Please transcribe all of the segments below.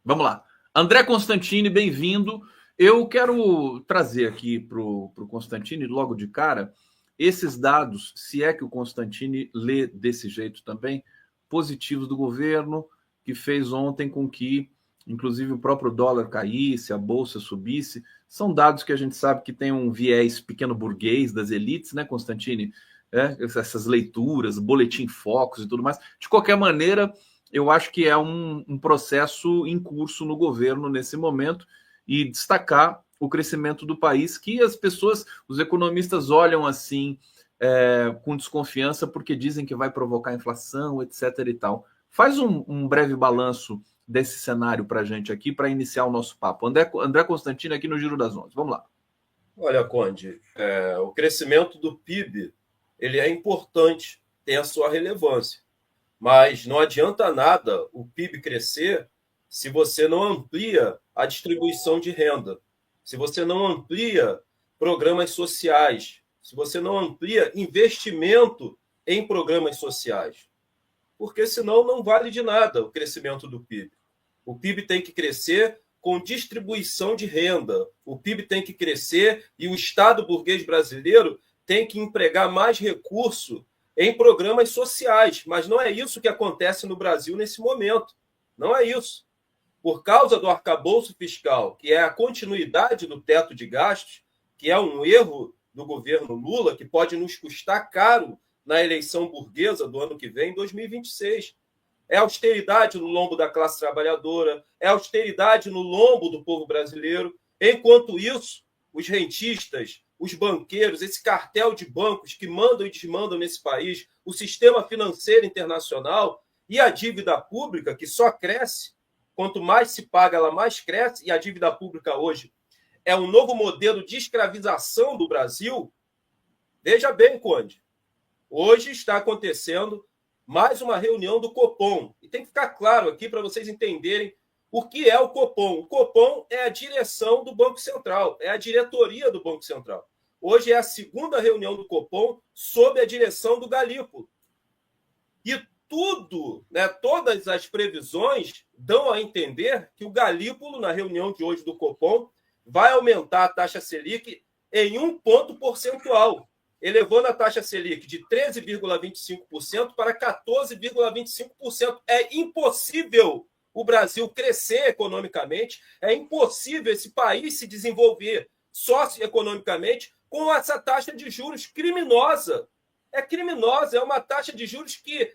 Vamos lá. André Constantini, bem-vindo. Eu quero trazer aqui para o Constantini, logo de cara, esses dados, se é que o Constantini lê desse jeito também, positivos do governo, que fez ontem com que, inclusive, o próprio dólar caísse, a bolsa subisse. São dados que a gente sabe que tem um viés pequeno burguês das elites, né, Constantini? Essas leituras, boletim focos e tudo mais. De qualquer maneira, eu acho que é um processo em curso no governo nesse momento e destacar o crescimento do país, que as pessoas, os economistas olham assim com desconfiança porque dizem que vai provocar inflação, etc. e tal. Faz um breve balanço desse cenário para a gente aqui, para iniciar o nosso papo. André Constantino aqui no Giro das Onze. Vamos lá. Olha, Conde, o crescimento do PIB ele é importante, tem a sua relevância, mas não adianta nada o PIB crescer se você não amplia a distribuição de renda, se você não amplia programas sociais, se você não amplia investimento em programas sociais, porque senão não vale de nada o crescimento do PIB. O PIB tem que crescer com distribuição de renda. O PIB tem que crescer e o Estado burguês brasileiro tem que empregar mais recurso em programas sociais. Mas não é isso que acontece no Brasil nesse momento. Não é isso. Por causa do arcabouço fiscal, que é a continuidade do teto de gastos, que é um erro do governo Lula, que pode nos custar caro na eleição burguesa do ano que vem, 2026. É austeridade no lombo da classe trabalhadora, é austeridade no lombo do povo brasileiro. Enquanto isso, os rentistas, os banqueiros, esse cartel de bancos que mandam e desmandam nesse país, o sistema financeiro internacional e a dívida pública, que só cresce, quanto mais se paga, ela mais cresce, e a dívida pública hoje é um novo modelo de escravização do Brasil. Veja bem, Conde, hoje está acontecendo mais uma reunião do Copom. E tem que ficar claro aqui para vocês entenderem o que é o Copom. O Copom é a direção do Banco Central, é a diretoria do Banco Central. Hoje é a segunda reunião do Copom sob a direção do Galípolo. E tudo, todas as previsões dão a entender que o Galípolo, na reunião de hoje do Copom, vai aumentar a taxa Selic em 1 ponto percentual, elevando a taxa Selic de 13,25% para 14,25%. É impossível o Brasil crescer economicamente, é impossível esse país se desenvolver socioeconomicamente com essa taxa de juros criminosa. É criminosa, é uma taxa de juros que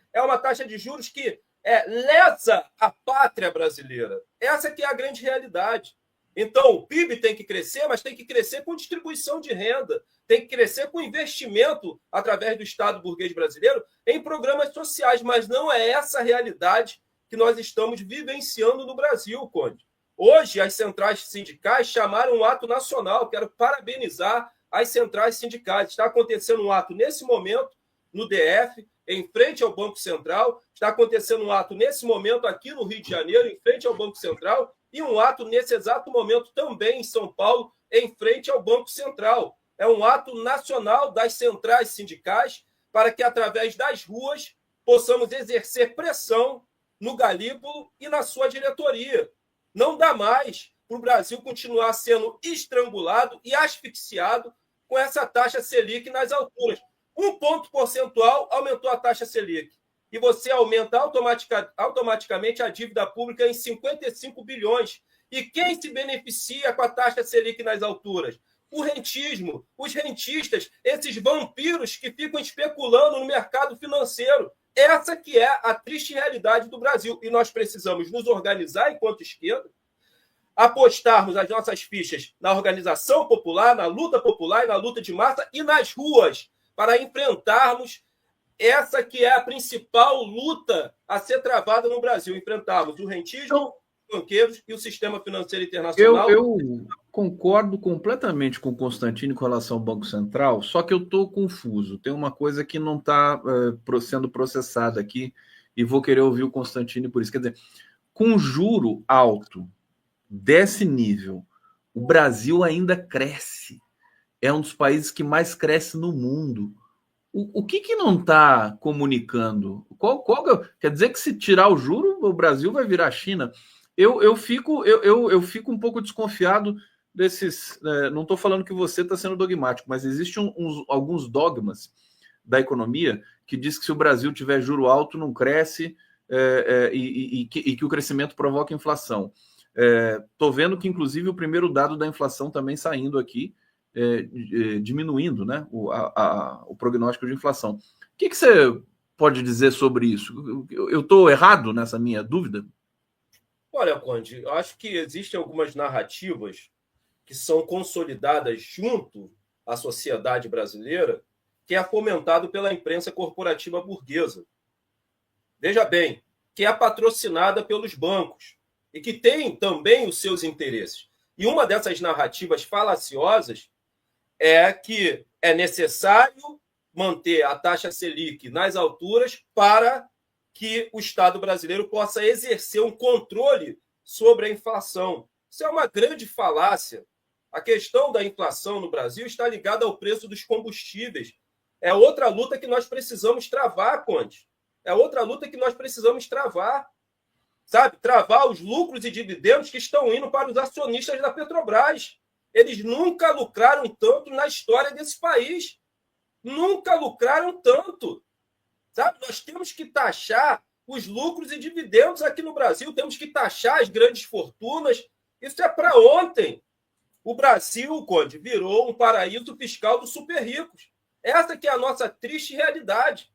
lesa a pátria brasileira. Essa que é a grande realidade. Então, o PIB tem que crescer, mas tem que crescer com distribuição de renda, tem que crescer com investimento através do Estado burguês brasileiro em programas sociais, mas não é essa a realidade que nós estamos vivenciando no Brasil, Conde. Hoje, as centrais sindicais chamaram um ato nacional. Quero parabenizar as centrais sindicais. Está acontecendo um ato nesse momento no DF, em frente ao Banco Central. Está acontecendo um ato nesse momento aqui no Rio de Janeiro, em frente ao Banco Central, e um ato nesse exato momento também em São Paulo, em frente ao Banco Central. É um ato nacional das centrais sindicais para que, através das ruas, possamos exercer pressão no Galípolo e na sua diretoria. Não dá mais para o Brasil continuar sendo estrangulado e asfixiado com essa taxa Selic nas alturas. 1 ponto percentual aumentou a taxa Selic. E você aumenta automaticamente a dívida pública em 55 bilhões. E quem se beneficia com a taxa Selic nas alturas? O rentismo, os rentistas, esses vampiros que ficam especulando no mercado financeiro. Essa que é a triste realidade do Brasil. E nós precisamos nos organizar enquanto esquerda, apostarmos as nossas fichas na organização popular, na luta popular e na luta de massa e nas ruas, para enfrentarmos essa que é a principal luta a ser travada no Brasil, enfrentarmos o rentismo, os banqueiros e o sistema financeiro internacional. Eu concordo completamente com o Constantino com relação ao Banco Central, só que eu estou confuso. Tem uma coisa que não está sendo processada aqui e vou querer ouvir o Constantino por isso. Quer dizer, com juro alto desse nível, o Brasil ainda cresce. É um dos países que mais cresce no mundo. O que não está comunicando? Quer dizer que se tirar o juro, o Brasil vai virar a China. eu fico um pouco desconfiado desses. Não estou falando que você está sendo dogmático, mas existem alguns dogmas da economia que diz que se o Brasil tiver juro alto, não cresce, e que o crescimento provoca inflação. Estou vendo que, inclusive, o primeiro dado da inflação também saindo aqui, diminuindo, né, o prognóstico de inflação. O que você pode dizer sobre isso? Eu estou errado nessa minha dúvida? Olha, Conde, eu acho que existem algumas narrativas que são consolidadas junto à sociedade brasileira, que é fomentado pela imprensa corporativa burguesa. Veja bem, que é patrocinada pelos bancos e que tem também os seus interesses. E uma dessas narrativas falaciosas é que é necessário manter a taxa Selic nas alturas para que o Estado brasileiro possa exercer um controle sobre a inflação. Isso é uma grande falácia. A questão da inflação no Brasil está ligada ao preço dos combustíveis. É outra luta que nós precisamos travar, Conde. É outra luta que nós precisamos travar. Sabe? Travar os lucros e dividendos que estão indo para os acionistas da Petrobras. Eles nunca lucraram tanto na história desse país. Nunca lucraram tanto. Sabe? Nós temos que taxar os lucros e dividendos aqui no Brasil, temos que taxar as grandes fortunas. Isso é para ontem. O Brasil, Conde, virou um paraíso fiscal dos super ricos. Essa que é a nossa triste realidade.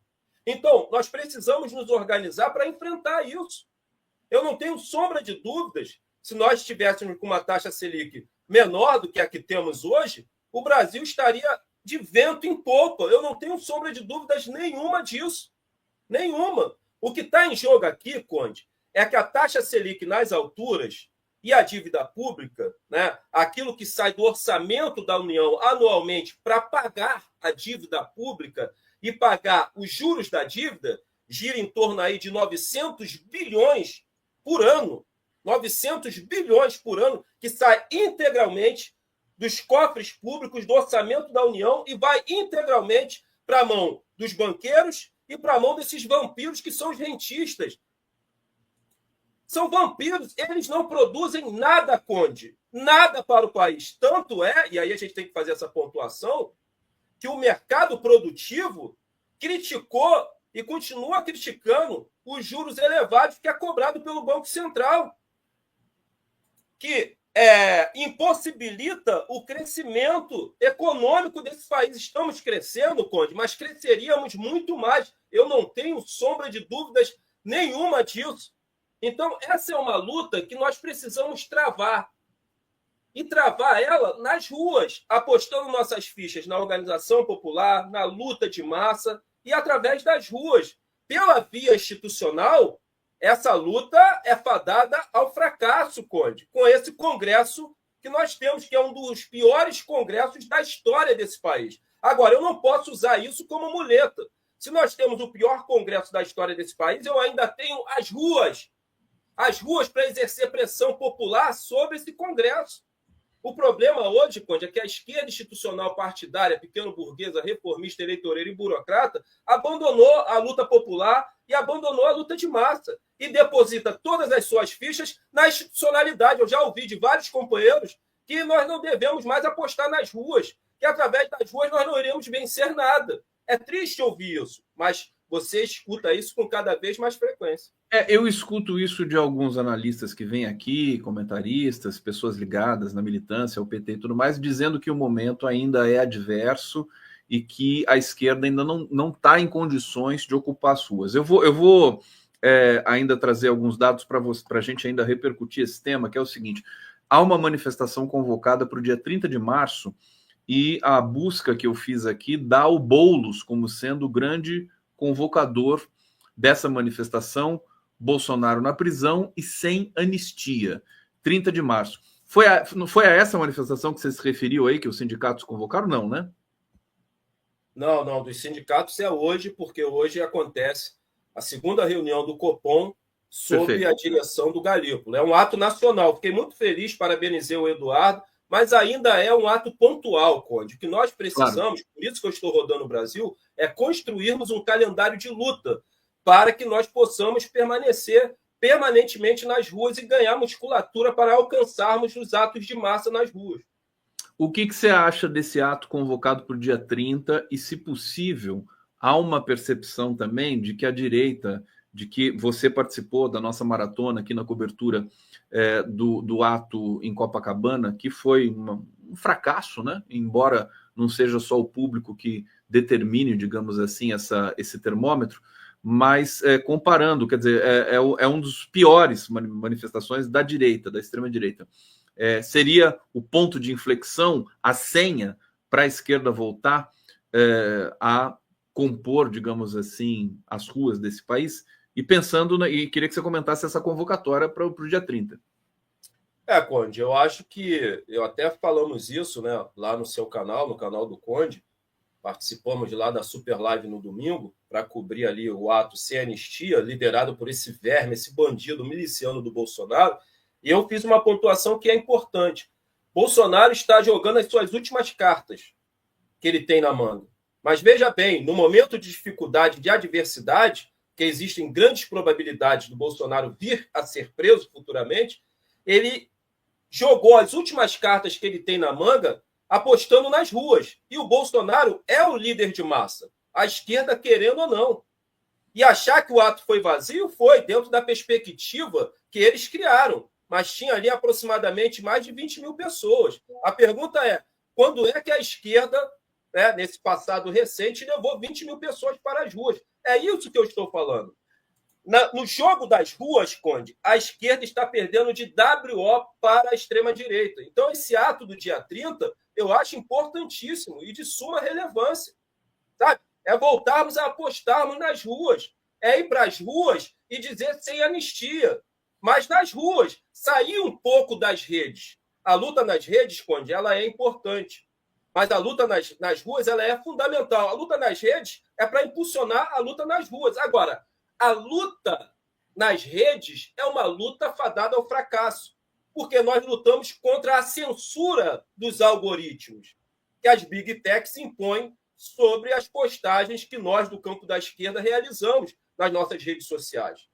Então, nós precisamos nos organizar para enfrentar isso. Eu não tenho sombra de dúvidas, se nós estivéssemos com uma taxa Selic menor do que a que temos hoje, o Brasil estaria de vento em popa. Eu não tenho sombra de dúvidas nenhuma disso. Nenhuma. O que está em jogo aqui, Conde, é que a taxa Selic nas alturas e a dívida pública, né, aquilo que sai do orçamento da União anualmente para pagar a dívida pública e pagar os juros da dívida, gira em torno aí de 900 bilhões por ano. 900 bilhões por ano que sai integralmente dos cofres públicos, do orçamento da União e vai integralmente para a mão dos banqueiros e para a mão desses vampiros que são os rentistas. São vampiros, eles não produzem nada, Conde, nada para o país. Tanto é, e aí a gente tem que fazer essa pontuação, que o mercado produtivo criticou e continua criticando os juros elevados que é cobrado pelo Banco Central, que impossibilita o crescimento econômico desse país. Estamos crescendo, Conde, mas cresceríamos muito mais. Eu não tenho sombra de dúvidas nenhuma disso. Então, essa é uma luta que nós precisamos travar. E travar ela nas ruas, apostando nossas fichas na organização popular, na luta de massa e através das ruas. Pela via institucional, essa luta é fadada ao fracasso, Conde, com esse Congresso que nós temos, que é um dos piores congressos da história desse país. Agora, eu não posso usar isso como muleta. Se nós temos o pior Congresso da história desse país, eu ainda tenho as ruas para exercer pressão popular sobre esse Congresso. O problema hoje, Conde, é que a esquerda institucional partidária, pequeno-burguesa, reformista, eleitoreira e burocrata abandonou a luta popular e abandonou a luta de massa e deposita todas as suas fichas na institucionalidade. Eu já ouvi de vários companheiros que nós não devemos mais apostar nas ruas, que através das ruas nós não iremos vencer nada. É triste ouvir isso, mas você escuta isso com cada vez mais frequência. Eu escuto isso de alguns analistas que vêm aqui, comentaristas, pessoas ligadas na militância, ao PT e tudo mais, dizendo que o momento ainda é adverso e que a esquerda ainda não está em condições de ocupar as ruas. Eu vou ainda trazer alguns dados para a gente ainda repercutir esse tema, que é o seguinte: há uma manifestação convocada para o dia 30 de março e a busca que eu fiz aqui dá o Boulos como sendo o grande convocador dessa manifestação. Bolsonaro na prisão e sem anistia. 30 de março. Não foi a essa manifestação que você se referiu aí, que os sindicatos convocaram? Não, né? Não. Dos sindicatos é hoje, porque hoje acontece a segunda reunião do Copom sob Perfeito. A direção do Galípolo. É um ato nacional. Fiquei muito feliz, parabenizei o Eduardo, mas ainda é um ato pontual, Conde. O que nós precisamos, por isso que eu estou rodando o Brasil, é construirmos um calendário de luta para que nós possamos permanecer permanentemente nas ruas e ganhar musculatura para alcançarmos os atos de massa nas ruas. O que você acha desse ato convocado para o dia 30 e, se possível, há uma percepção também de que a direita, de que você participou da nossa maratona aqui na cobertura do ato em Copacabana, que foi um fracasso, né? Embora não seja só o público que determine, digamos assim, esse termômetro, mas comparando, quer dizer, é um dos piores manifestações da direita, da extrema-direita. Seria o ponto de inflexão, a senha para a esquerda voltar a compor, digamos assim, as ruas desse país? E pensando, e queria que você comentasse essa convocatória para o dia 30. Conde, eu acho que eu até falamos isso, né, lá no seu canal, no canal do Conde. Participamos lá da Super Live no domingo para cobrir ali o ato sem anistia, liderado por esse verme, esse bandido miliciano do Bolsonaro. E eu fiz uma pontuação que é importante. Bolsonaro está jogando as suas últimas cartas que ele tem na manga. Mas veja bem, no momento de dificuldade, de adversidade, que existem grandes probabilidades do Bolsonaro vir a ser preso futuramente, ele jogou as últimas cartas que ele tem na manga apostando nas ruas. E o Bolsonaro é o líder de massa, a esquerda querendo ou não. E achar que o ato foi vazio foi dentro da perspectiva que eles criaram. Mas tinha ali aproximadamente mais de 20 mil pessoas. A pergunta é, quando é que a esquerda, nesse passado recente, levou 20 mil pessoas para as ruas? É isso que eu estou falando. No jogo das ruas, Conde, a esquerda está perdendo de WO para a extrema-direita. Então, esse ato do dia 30, eu acho importantíssimo e de suma relevância. Sabe? É voltarmos a apostarmos nas ruas. É ir para as ruas e dizer sem anistia. Mas nas ruas, sair um pouco das redes. A luta nas redes, Conde, ela é importante. Mas a luta nas ruas ela é fundamental. A luta nas redes é para impulsionar a luta nas ruas. Agora, a luta nas redes é uma luta fadada ao fracasso, porque nós lutamos contra a censura dos algoritmos que as Big Techs impõem sobre as postagens que nós, do campo da esquerda, realizamos nas nossas redes sociais.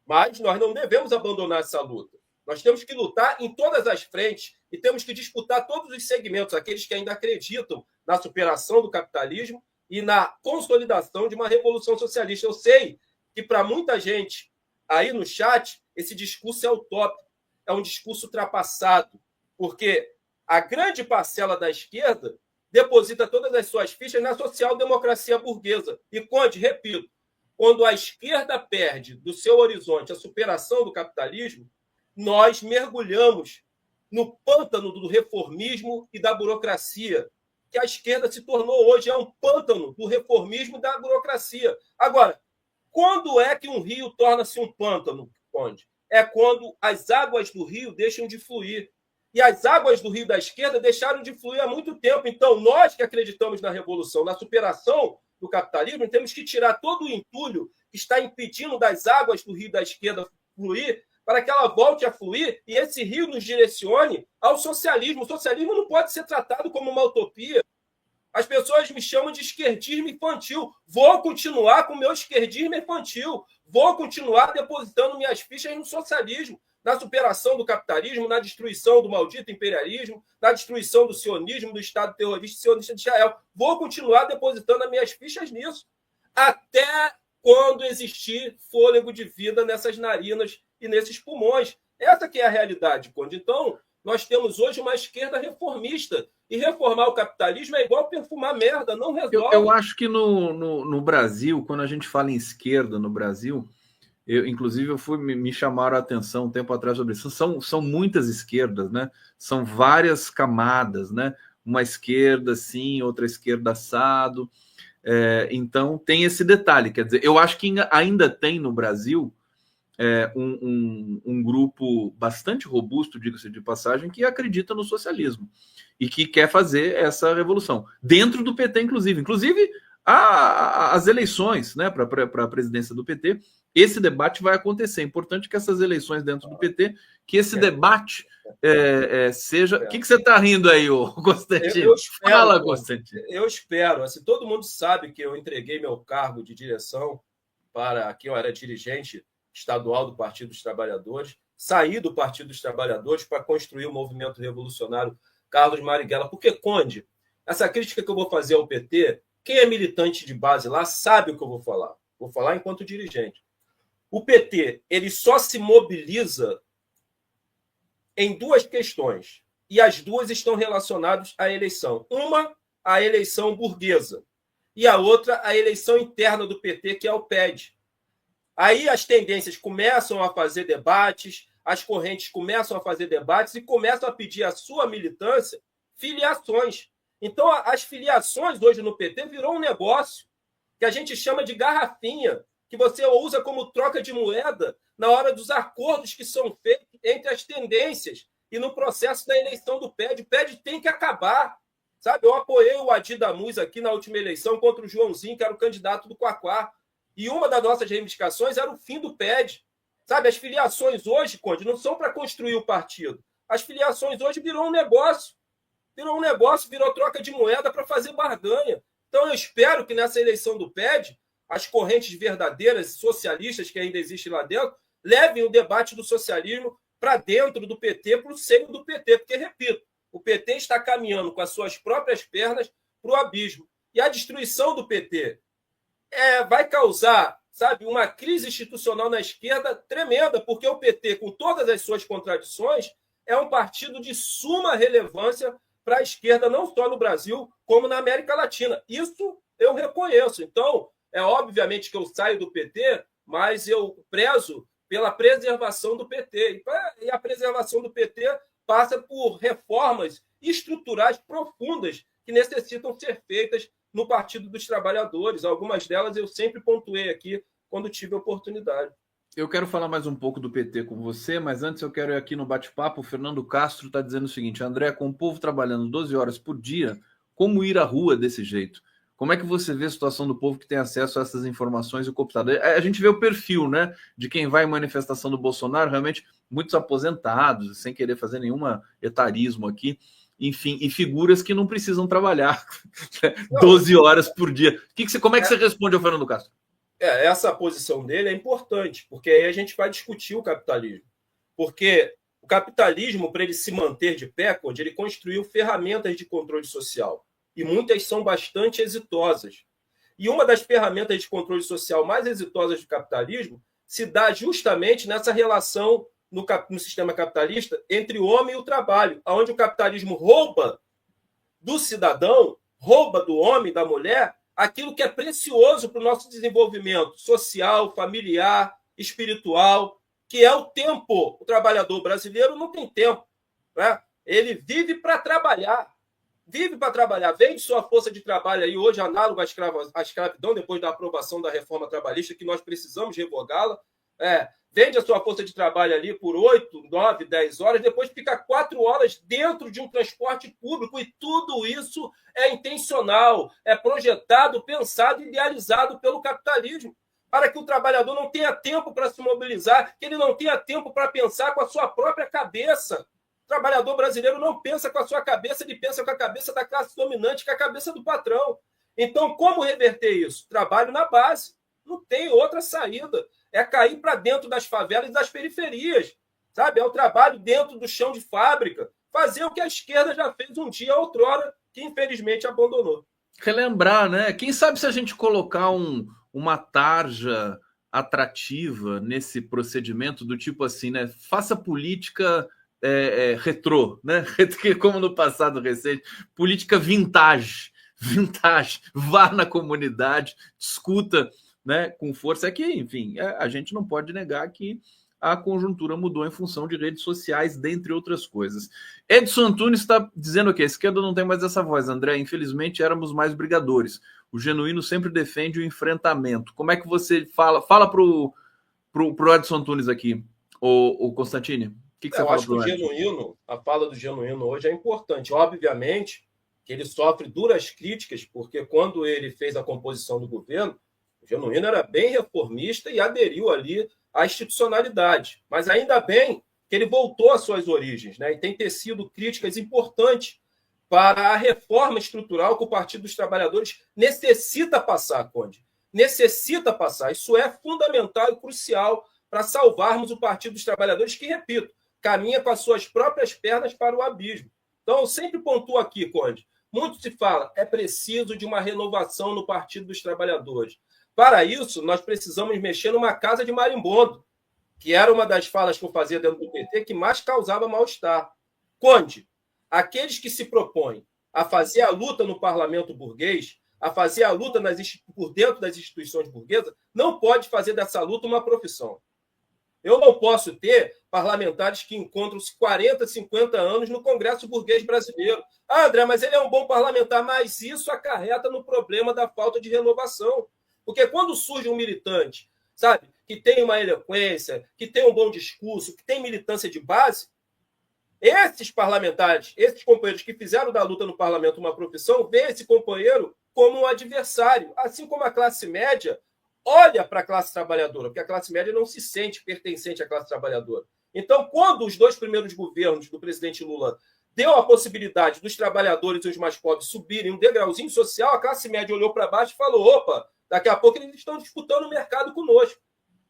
Mas nós não devemos abandonar essa luta. Nós temos que lutar em todas as frentes e temos que disputar todos os segmentos, aqueles que ainda acreditam na superação do capitalismo e na consolidação de uma revolução socialista. Eu sei que para muita gente aí no chat, esse discurso é utópico, é um discurso ultrapassado, porque a grande parcela da esquerda deposita todas as suas fichas na social-democracia burguesa. E, Conde, repito, quando a esquerda perde do seu horizonte a superação do capitalismo, nós mergulhamos no pântano do reformismo e da burocracia, que a esquerda se tornou hoje, é um pântano do reformismo e da burocracia. Agora, quando é que um rio torna-se um pântano, Conde? É quando as águas do rio deixam de fluir. E as águas do rio da esquerda deixaram de fluir há muito tempo. Então, nós que acreditamos na revolução, na superação do capitalismo, temos que tirar todo o entulho que está impedindo das águas do rio da esquerda fluir, para que ela volte a fluir e esse rio nos direcione ao socialismo. O socialismo não pode ser tratado como uma utopia. As pessoas me chamam de esquerdismo infantil. Vou continuar com o meu esquerdismo infantil. Vou continuar depositando minhas fichas no socialismo, na superação do capitalismo, na destruição do maldito imperialismo, na destruição do sionismo, do Estado terrorista sionista de Israel. Vou continuar depositando as minhas fichas nisso, até quando existir fôlego de vida nessas narinas e nesses pulmões. Essa que é a realidade, Conde. Então, nós temos hoje uma esquerda reformista. E reformar o capitalismo é igual perfumar merda, não resolve. Eu acho que no Brasil, quando a gente fala em esquerda no Brasil, inclusive me chamaram a atenção um tempo atrás sobre isso. São muitas esquerdas, né? São várias camadas, né? Uma esquerda assim, outra esquerda assado. Então tem esse detalhe, quer dizer, eu acho que ainda tem no Brasil um grupo bastante robusto, diga-se de passagem, que acredita no socialismo e que quer fazer essa revolução dentro do PT, inclusive as eleições, né, para a presidência do PT. Esse debate vai acontecer. É importante que essas eleições dentro do PT, que esse debate seja. O que você está rindo aí, Constantino? Eu espero, fala, Constantino. Eu espero. Assim, todo mundo sabe que eu entreguei meu cargo de direção para que eu era dirigente estadual do Partido dos Trabalhadores, saí do Partido dos Trabalhadores para construir o movimento revolucionário Carlos Marighella. Porque, Conde, essa crítica que eu vou fazer ao PT, quem é militante de base lá sabe o que eu vou falar. Vou falar enquanto dirigente. O PT, ele só se mobiliza em duas questões, e as duas estão relacionadas à eleição. Uma, a eleição burguesa, e a outra, a eleição interna do PT, que é o PED. Aí as tendências começam a fazer debates, as correntes começam a fazer debates e começam a pedir à sua militância filiações. Então, as filiações hoje no PT virou um negócio que a gente chama de garrafinha, que você usa como troca de moeda na hora dos acordos que são feitos entre as tendências e no processo da eleição do PED. O PED tem que acabar. Sabe? Eu apoiei o Adi Damuz aqui na última eleição contra o Joãozinho, que era o candidato do Quaquá. E uma das nossas reivindicações era o fim do PED. Sabe? As filiações hoje, Conde, não são para construir o partido. As filiações hoje virou um negócio. Virou troca de moeda para fazer barganha. Então, eu espero que nessa eleição do PED, as correntes verdadeiras socialistas que ainda existem lá dentro levem o debate do socialismo para dentro do PT, para o seio do PT. Porque, repito, o PT está caminhando com as suas próprias pernas para o abismo. E a destruição do PT vai causar, sabe, uma crise institucional na esquerda tremenda, porque o PT, com todas as suas contradições, é um partido de suma relevância para a esquerda, não só no Brasil, como na América Latina. Isso eu reconheço. Então, obviamente que eu saio do PT, mas eu prezo pela preservação do PT. E a preservação do PT passa por reformas estruturais profundas que necessitam ser feitas no Partido dos Trabalhadores. Algumas delas eu sempre pontuei aqui quando tive a oportunidade. Eu quero falar mais um pouco do PT com você, mas antes eu quero ir aqui no bate-papo. O Fernando Castro está dizendo o seguinte: André, com o povo trabalhando 12 horas por dia, como ir à rua desse jeito? Como é que você vê a situação do povo que tem acesso a essas informações e o computador? A gente vê o perfil, né, de quem vai em manifestação do Bolsonaro, realmente muitos aposentados, sem querer fazer nenhum etarismo aqui, enfim, e figuras que não precisam trabalhar 12 horas por dia. Como é que você responde ao Fernando Castro? Essa posição dele é importante, porque aí a gente vai discutir o capitalismo. Porque o capitalismo, para ele se manter de pé, ele construiu ferramentas de controle social. E muitas são bastante exitosas. E uma das ferramentas de controle social mais exitosas do capitalismo se dá justamente nessa relação no sistema capitalista entre o homem e o trabalho, onde o capitalismo rouba do cidadão, rouba do homem, da mulher, aquilo que é precioso para o nosso desenvolvimento social, familiar, espiritual, que é o tempo. O trabalhador brasileiro não tem tempo, né? Ele vive para trabalhar. Vende sua força de trabalho aí, hoje análogo à escravidão, depois da aprovação da reforma trabalhista, que nós precisamos revogá-la. Vende a sua força de trabalho ali por 8, 9, 10 horas, depois fica 4 horas dentro de um transporte público, e tudo isso é intencional, é projetado, pensado, idealizado pelo capitalismo, para que o trabalhador não tenha tempo para se mobilizar, que ele não tenha tempo para pensar com a sua própria cabeça. O trabalhador brasileiro não pensa com a sua cabeça, ele pensa com a cabeça da classe dominante, com a cabeça do patrão. Então, como reverter isso? Trabalho na base. Não tem outra saída. É cair para dentro das favelas e das periferias. Sabe? É o trabalho dentro do chão de fábrica. Fazer o que a esquerda já fez um dia, outrora, que infelizmente abandonou. Relembrar, né? Quem sabe se a gente colocar uma tarja atrativa nesse procedimento do tipo assim, né? Faça política retrô, né? Como no passado recente, política vintage, vá na comunidade, discuta, né, com força. É que, enfim, a gente não pode negar que a conjuntura mudou em função de redes sociais, dentre outras coisas. Edson Antunes está dizendo que a esquerda não tem mais essa voz, André. Infelizmente, éramos mais brigadores. O genuíno sempre defende o enfrentamento. Como é que você fala pro Edson Antunes aqui, o Constantini? O que você Eu fala acho que a fala do genuíno hoje é importante. Obviamente que ele sofre duras críticas, porque quando ele fez a composição do governo, o genuíno era bem reformista e aderiu ali à institucionalidade. Mas ainda bem que ele voltou às suas origens, né? E tem tecido críticas importantes para a reforma estrutural que o Partido dos Trabalhadores necessita passar, Conde. Necessita passar. Isso é fundamental e crucial para salvarmos o Partido dos Trabalhadores, que, repito, caminha com as suas próprias pernas para o abismo. Então, eu sempre pontuo aqui, Conde, muito se fala, é preciso de uma renovação no Partido dos Trabalhadores. Para isso, nós precisamos mexer numa casa de marimbondo, que era uma das falas que eu fazia dentro do PT que mais causava mal-estar. Conde, aqueles que se propõem a fazer a luta no parlamento burguês, a fazer a luta por dentro das instituições burguesas, não pode fazer dessa luta uma profissão. Eu não posso ter parlamentares que encontram-se 40, 50 anos no Congresso Burguês Brasileiro. Ah, André, mas ele é um bom parlamentar, mas isso acarreta no problema da falta de renovação. Porque quando surge um militante, sabe, que tem uma eloquência, que tem um bom discurso, que tem militância de base, esses parlamentares, esses companheiros que fizeram da luta no parlamento uma profissão, vê esse companheiro como um adversário, assim como a classe média olha para a classe trabalhadora, porque a classe média não se sente pertencente à classe trabalhadora. Então, quando os 2 primeiros governos do presidente Lula deu a possibilidade dos trabalhadores e os mais pobres subirem um degrauzinho social, a classe média olhou para baixo e falou, opa, daqui a pouco eles estão disputando o mercado conosco.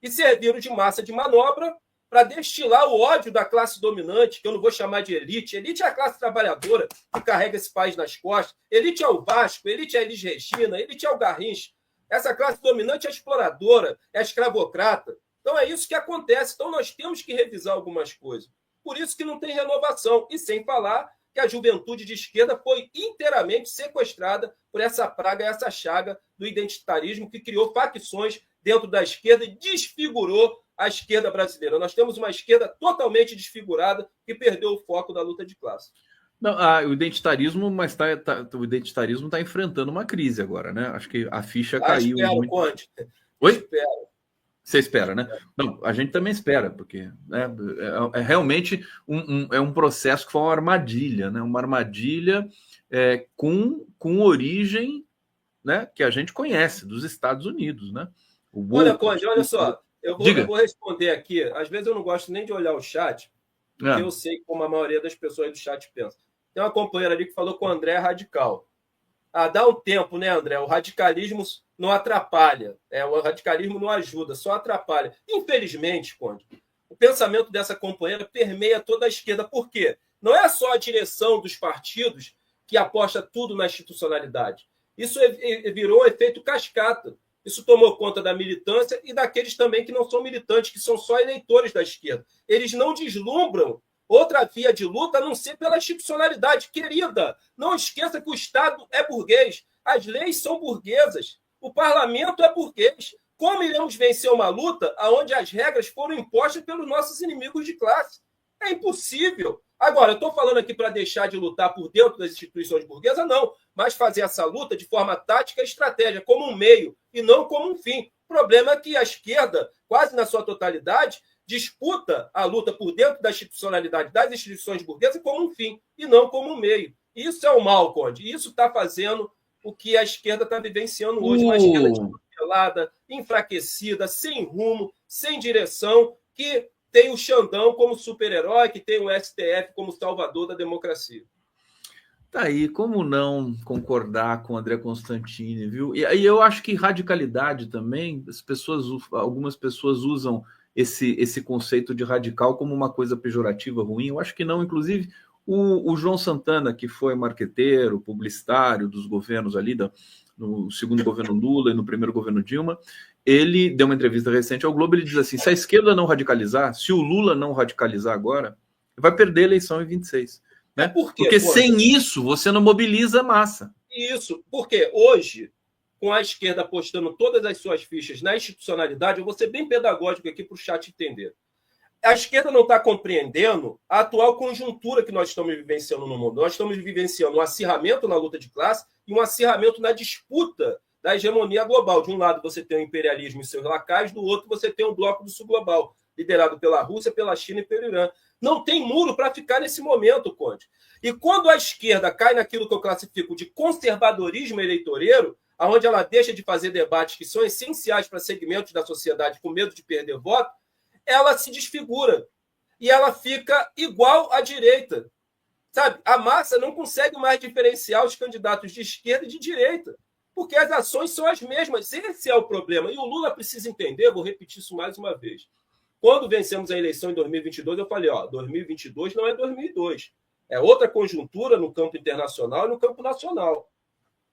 E serviram de massa de manobra para destilar o ódio da classe dominante, que eu não vou chamar de elite. Elite é a classe trabalhadora que carrega esse país nas costas. Elite é o Vasco, elite é a Elis Regina, elite é o Garrincha. Essa classe dominante é exploradora, é escravocrata. Então é isso que acontece. Então nós temos que revisar algumas coisas. Por isso que não tem renovação. E sem falar que a juventude de esquerda foi inteiramente sequestrada por essa praga, essa chaga do identitarismo que criou facções dentro da esquerda e desfigurou a esquerda brasileira. Nós temos uma esquerda totalmente desfigurada que perdeu o foco da luta de classe. Não, o identitarismo, mas o identitarismo está enfrentando uma crise agora, né? Acho que a ficha caiu. Espero, muito. Conde. Oi? Espero. Você espera, né? Não, a gente também espera, porque né, é realmente um processo que foi uma armadilha, né? Uma armadilha com origem, né, que a gente conhece, dos Estados Unidos, né? Olha, Conde, olha só, eu vou responder aqui. Às vezes eu não gosto nem de olhar o chat, porque eu sei como a maioria das pessoas do chat pensa. Tem uma companheira ali que falou que o André é radical. Ah, dá um tempo, né, André? O radicalismo não atrapalha. O radicalismo não ajuda, só atrapalha. Infelizmente, Conde, o pensamento dessa companheira permeia toda a esquerda. Por quê? Não é só a direção dos partidos que aposta tudo na institucionalidade. Isso virou um efeito cascata. Isso tomou conta da militância e daqueles também que não são militantes, que são só eleitores da esquerda. Eles não deslumbram outra via de luta a não ser pela institucionalidade. Querida, não esqueça que o Estado é burguês, as leis são burguesas, o parlamento é burguês. Como iremos vencer uma luta onde as regras foram impostas pelos nossos inimigos de classe? É impossível. Agora, eu estou falando aqui para deixar de lutar por dentro das instituições burguesas? Não, mas fazer essa luta de forma tática e estratégia, como um meio e não como um fim. O problema é que a esquerda, quase na sua totalidade, disputa a luta por dentro da institucionalidade das instituições burguesas como um fim e não como um meio. Isso é o mal, Conde. Isso está fazendo o que a esquerda está vivenciando hoje. Uma esquerda desmantelada, enfraquecida, sem rumo, sem direção, que tem o Xandão como super-herói, que tem o STF como salvador da democracia. Tá aí, como não concordar com o André Constantini, viu? E aí eu acho que radicalidade também, algumas pessoas usam esse conceito de radical como uma coisa pejorativa, ruim. Eu acho que não. Inclusive, o João Santana, que foi marqueteiro, publicitário dos governos ali, no segundo governo Lula e no primeiro governo Dilma, ele deu uma entrevista recente ao Globo, ele diz assim, se a esquerda não radicalizar, se o Lula não radicalizar agora, vai perder a eleição em 26. Né? Porque sem isso, você não mobiliza a massa. Isso, porque hoje, com a esquerda apostando todas as suas fichas na institucionalidade, eu vou ser bem pedagógico aqui para o chat entender. A esquerda não está compreendendo a atual conjuntura que nós estamos vivenciando no mundo. Nós estamos vivenciando um acirramento na luta de classe e um acirramento na disputa da hegemonia global. De um lado, você tem o imperialismo e seus lacaios, do outro, você tem o bloco do sul global, liderado pela Rússia, pela China e pelo Irã. Não tem muro para ficar nesse momento, Conde. E quando a esquerda cai naquilo que eu classifico de conservadorismo eleitoreiro, onde ela deixa de fazer debates que são essenciais para segmentos da sociedade com medo de perder voto, ela se desfigura. E ela fica igual à direita. Sabe? A massa não consegue mais diferenciar os candidatos de esquerda e de direita, porque as ações são as mesmas. Esse é o problema. E o Lula precisa entender, vou repetir isso mais uma vez. Quando vencemos a eleição em 2022, eu falei, 2022 não é 2002. É outra conjuntura no campo internacional e no campo nacional.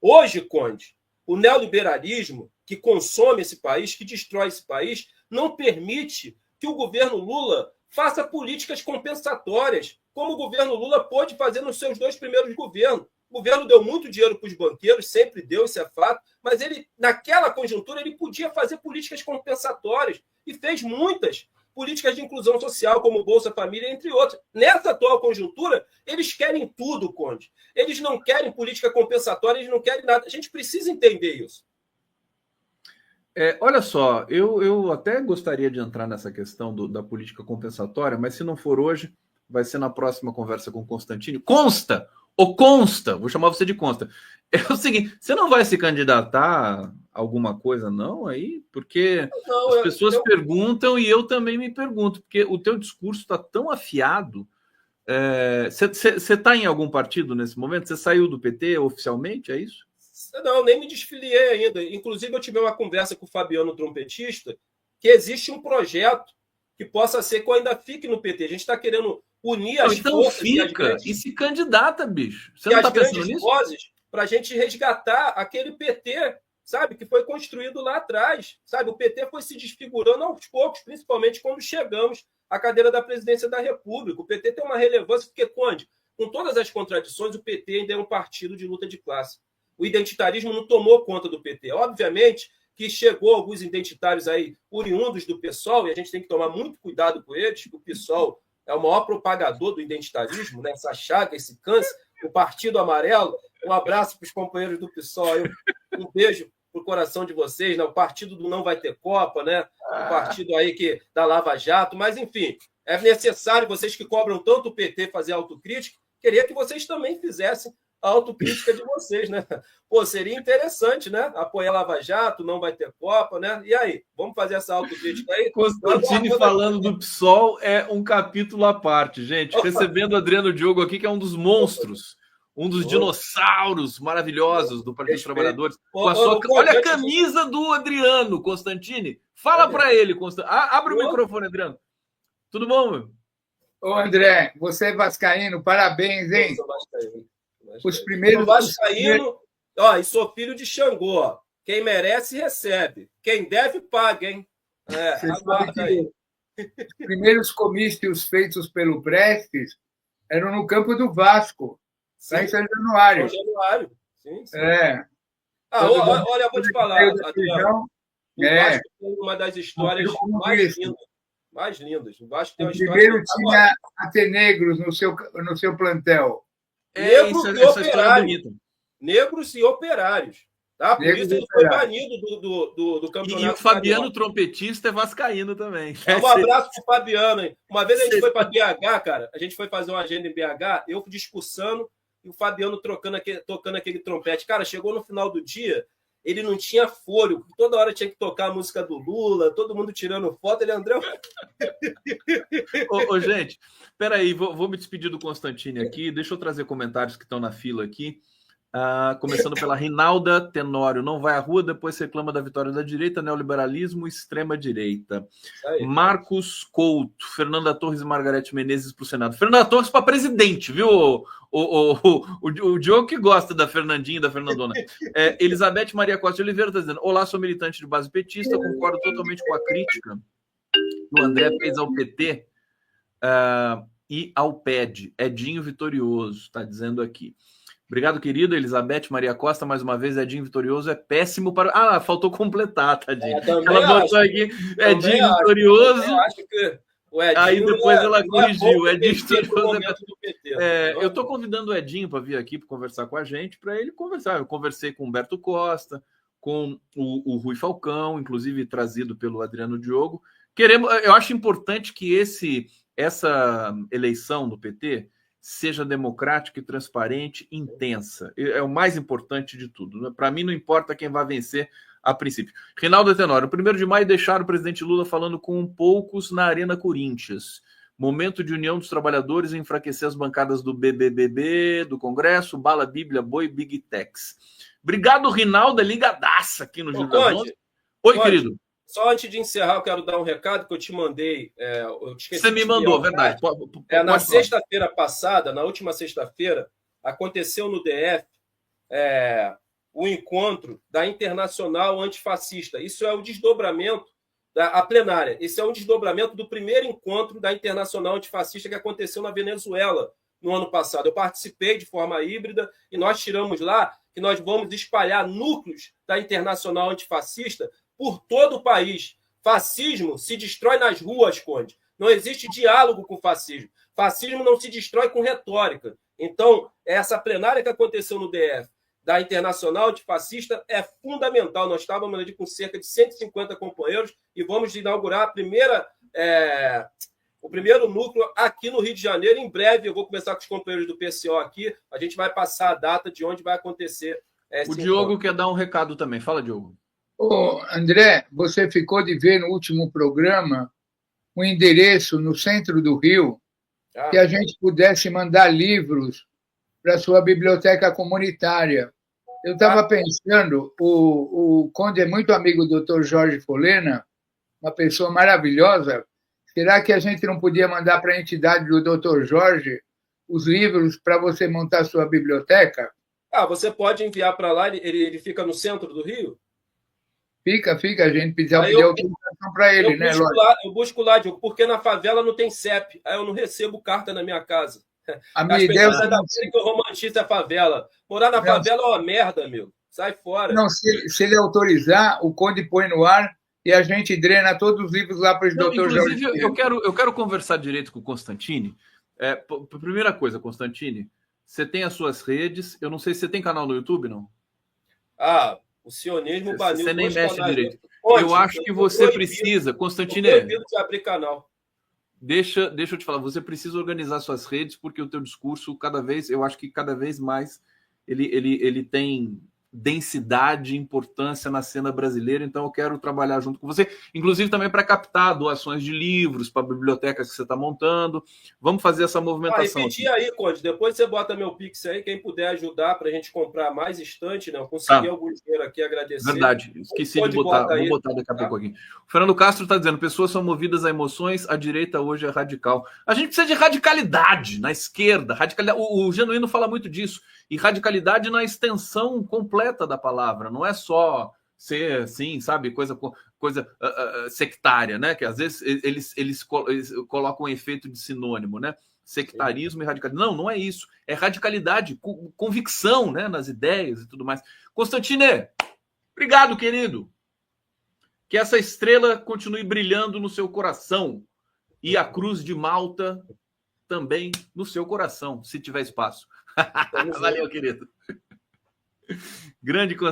Hoje, Conde, o neoliberalismo que consome esse país, que destrói esse país, não permite que o governo Lula faça políticas compensatórias, como o governo Lula pôde fazer nos seus 2 primeiros governos. O governo deu muito dinheiro para os banqueiros, sempre deu, isso é fato, mas ele, naquela conjuntura, ele podia fazer políticas compensatórias e fez muitas políticas de inclusão social, como Bolsa Família, entre outras. Nessa atual conjuntura, eles querem tudo, Conde. Eles não querem política compensatória, eles não querem nada. A gente precisa entender isso. Olha só, eu até gostaria de entrar nessa questão da política compensatória, mas se não for hoje, vai ser na próxima conversa com o Constantino. Consta! Vou chamar você de Consta. É o seguinte, você não vai se candidatar a alguma coisa, não, aí? Porque as pessoas perguntam e eu também me pergunto, porque o teu discurso está tão afiado. Você está em algum partido nesse momento? Você saiu do PT oficialmente, é isso? Não, nem me desfiliei ainda. Inclusive, eu tive uma conversa com o Fabiano, trompetista, que existe um projeto que possa ser que eu ainda fique no PT. A gente está querendo unir as forças. Fica e se candidata, bicho. Você não está pensando nisso? Vozes para a gente resgatar aquele PT, sabe, que foi construído lá atrás. Sabe, o PT foi se desfigurando aos poucos, principalmente quando chegamos à cadeira da presidência da República. O PT tem uma relevância, porque, Conde, com todas as contradições, o PT ainda é um partido de luta de classe. O identitarismo não tomou conta do PT. Obviamente que chegou alguns identitários aí oriundos do PSOL, e a gente tem que tomar muito cuidado com eles, porque o PSOL é o maior propagador do identitarismo, né? Essa chaga, esse câncer, o Partido Amarelo. Um abraço para os companheiros do PSOL, um beijo para o coração de vocês, né? O partido do não vai ter Copa, né? O partido aí da Lava Jato, mas enfim, é necessário, vocês que cobram tanto o PT fazer autocrítica, queria que vocês também fizessem a autocrítica de vocês, né? Pô, seria interessante, né? Apoiar a Lava Jato, não vai ter Copa, né? E aí, vamos fazer essa autocrítica aí? Constantino falando do PSOL é um capítulo à parte, gente. Recebendo o Adriano Diogo aqui, que é um dos monstros, um dos dinossauros maravilhosos do Partido dos Trabalhadores. Olha a camisa do Adriano, Constantini. Fala para ele, Constantino. Abre o microfone, Adriano. Tudo bom, meu? Ô, André, você é vascaíno, parabéns, hein? Eu sou vascaíno. Os primeiros. Vascaíno, e sou filho de Xangô. Ó. Quem merece, recebe. Quem deve, paga, hein? Aguarda aí. Os primeiros comícios feitos pelo Prestes eram no campo do Vasco, lá em São Januário. São Januário, sim. Olha, eu vou te falar, Adriano. O Vasco tem uma das histórias mais lindas. O Vasco tem uma história. Primeiro tinha Atenegros no seu plantel. Negros e operários. Negros e operários. Tá? Por isso ele foi banido do campeonato. E o Fabiano, trompetista, é vascaíno também. Um abraço pro Fabiano. Hein? Uma vez a gente foi para BH, cara. A gente foi fazer uma agenda em BH, eu discursando e o Fabiano tocando aquele trompete. Cara, chegou no final do dia, ele não tinha fôlego. Toda hora tinha que tocar a música do Lula, todo mundo tirando foto. Ele, André... Gente, peraí, vou me despedir do Constantino aqui. Deixa eu trazer comentários que estão na fila aqui. Começando pela Rinalda Tenório. Não vai à rua, depois reclama da vitória da direita, neoliberalismo, extrema-direita. Marcos Couto, Fernanda Torres e Margarete Menezes para o Senado. Fernanda Torres para presidente, viu? O Diogo que gosta da Fernandinha e da Fernandona. Elizabeth Maria Costa de Oliveira está dizendo: olá, sou militante de base petista, concordo totalmente com a crítica que o André fez ao PT e ao PED. Edinho vitorioso, está dizendo aqui. Obrigado, querida Elizabeth Maria Costa. Mais uma vez, Edinho vitorioso é péssimo para... faltou completar, tadinho. Ela botou aqui, Edinho vitorioso. Acho que o Edinho aí depois ela corrigiu. Edinho vitorioso eu estou convidando o Edinho para vir aqui para conversar com a gente, para ele conversar. Eu conversei com o Humberto Costa, com o Rui Falcão, inclusive trazido pelo Adriano Diogo. Eu acho importante que essa eleição do PT seja democrática e transparente, intensa. É o mais importante de tudo. Para mim, não importa quem vai vencer a princípio. Rinaldo Tenório, 1º de maio deixaram o presidente Lula falando com poucos na Arena Corinthians. Momento de união dos trabalhadores e enfraquecer as bancadas do BBBB, do Congresso, Bala, Bíblia, Boi, Big Techs. Obrigado, Rinaldo, ligadaça aqui no Giro das 11. Oi, querido. Só antes de encerrar, eu quero dar um recado que eu te mandei. Eu esqueci. Você me mandou, verdade. Na sexta-feira passada, na última sexta-feira, aconteceu no DF o encontro da Internacional Antifascista. Isso é o desdobramento a plenária. Esse é um desdobramento do primeiro encontro da Internacional Antifascista que aconteceu na Venezuela no ano passado. Eu participei de forma híbrida e nós tiramos lá que nós vamos espalhar núcleos da Internacional Antifascista por todo o país. Fascismo se destrói nas ruas, Conde. Não existe diálogo com fascismo. Fascismo não se destrói com retórica. Então, essa plenária que aconteceu no DF da Internacional Antifascista é fundamental. Nós estávamos ali com cerca de 150 companheiros e vamos inaugurar o primeiro núcleo aqui no Rio de Janeiro. Em breve, eu vou conversar com os companheiros do PCO aqui. A gente vai passar a data de onde vai acontecer esse O Diogo quer dar um recado também. Fala, Diogo. André, você ficou de ver no último programa um endereço no centro do Rio que a gente pudesse mandar livros para a sua biblioteca comunitária. Eu estava pensando, o Conde é muito amigo do Dr. Jorge Folena, uma pessoa maravilhosa. Será que a gente não podia mandar para a entidade do Dr. Jorge os livros para você montar a sua biblioteca? Você pode enviar para lá, ele fica no centro do Rio? Fica, a gente pedir autorização para ele, né? Eu busco lá, Diogo, porque na favela não tem CEP, aí eu não recebo carta na minha casa. A minha ideia é que eu romantize a favela. Morar na favela é uma merda, meu. Sai fora. Não, se ele autorizar, o Conde põe no ar e a gente drena todos os livros lá para o Dr. Jorge. Eu quero conversar direito com o Constantini. Primeira coisa, Constantini, você tem as suas redes. Eu não sei se você tem canal no YouTube, não? O sionismo baniu. Você nem mexe direito. Eu acho que você precisa, Constantini. Eu proibido de abrir canal. Deixa eu te falar, você precisa organizar suas redes, porque o teu discurso, eu acho que cada vez mais ele tem densidade e importância na cena brasileira, então eu quero trabalhar junto com você, inclusive também para captar doações de livros para a biblioteca que você está montando. Vamos fazer essa movimentação. Repetir aí, Conde, depois você bota meu Pix aí, quem puder ajudar para a gente comprar mais estante, né? Eu consegui algum dinheiro aqui, agradecer. Verdade, esqueci de botar, vou botar daqui a pouco aqui. O Fernando Castro está dizendo, pessoas são movidas a emoções, a direita hoje é radical. A gente precisa de radicalidade na esquerda, radicalidade. O Genuíno fala muito disso, e radicalidade na extensão completa da palavra, não é só ser assim, sabe, coisa sectária, né? Que às vezes eles colocam um efeito de sinônimo, né? Sectarismo e radicalidade. Não é isso. É radicalidade, convicção, né, nas ideias e tudo mais. Constantine, obrigado, querido. Que essa estrela continue brilhando no seu coração e a cruz de Malta também no seu coração, se tiver espaço. Valeu, querido. Grande